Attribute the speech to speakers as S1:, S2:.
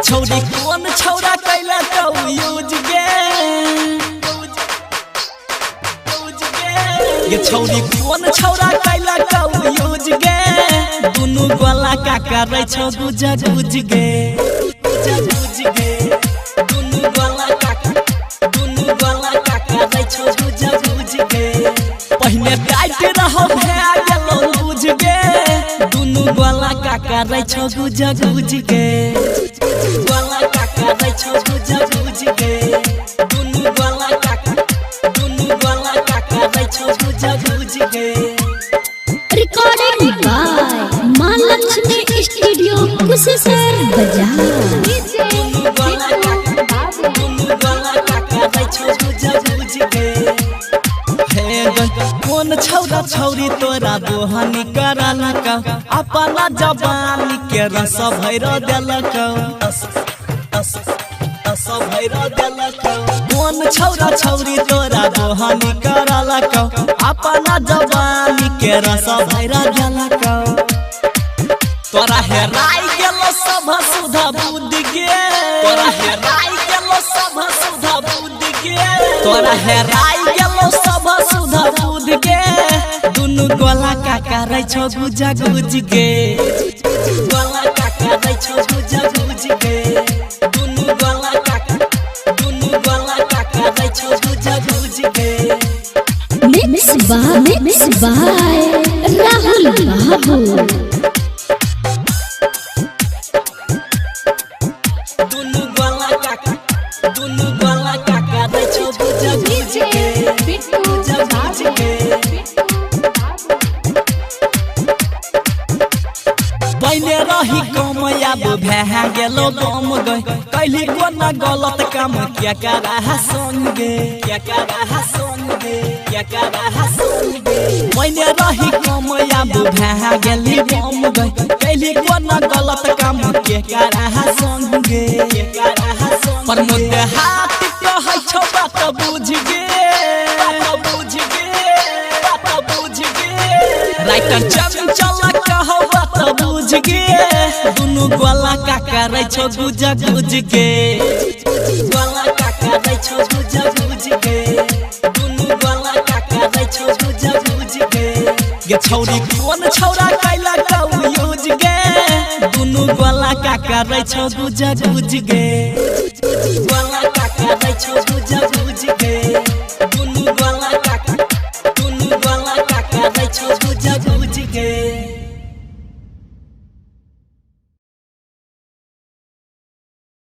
S1: छौरी कौन छौरा कैला तो यूज गे छौरी कौन छौरा कैला तो यूज गे दुनु गोला का करे छौ गुज गुज गे दुनु गोला का करे छौ गुज गुज गे पहिने टाइट रहो भे गेलो बुझ गे दुनु गोला का करे छौ गुज गुज गे गोला का करे छौ गुज गुज गे दुनु गोला का करे छौ गुज गुज गे।
S2: रिकॉर्डिंग बाय मां लक्ष्मी स्टूडियो कुशेश्वर बाजार।
S1: दुनु गोला का करे छौ गुज गुज गे कौन छौरा छौरी तोरा दोहनी कराला का अपना जवानी के रस भैर देलक कौन छौरा छौरी तोरा दोहनी कराला का अपना जवानी के रस भैर देलक तोरा हेराई गेलो सब सुधा बुद्ध गे तोरा हेराई गेलो सब सुधा बुद्ध गे तोरा हेराई गेलो सब सुधा बुद्ध गे दुनु गोला का करे छौ गुज गुज गे गोला का करे छौ गुज गुज गे दुनु गोला का करे छौ गुज गुज गे।
S2: मिक्स बाय राहुल बाबू।
S1: दुनु गोला का करे छौ गुज गुज गे गुज गुज गे पहले रही कम अब भे गेलो गम गए कैली कोना गलत काम क्या करा संग गे पहले रही कम अब भे गेली गम गए कैली कोना गलत काम क्या करा संग गे पर मुद्दे हाथ कहै छौ बात बुझ गे राइटर चंचल कहो बात बुझ गे दुनु गोला का करे छौ गुज गुज गे गोला का करे छौ गुज गुज गे दुनु गोला का करे छौ गुज गुज गे छौरी कौन छौरा कैला तो यूज गे दुनु गोला का करे छौ गुज गुज गे गोला का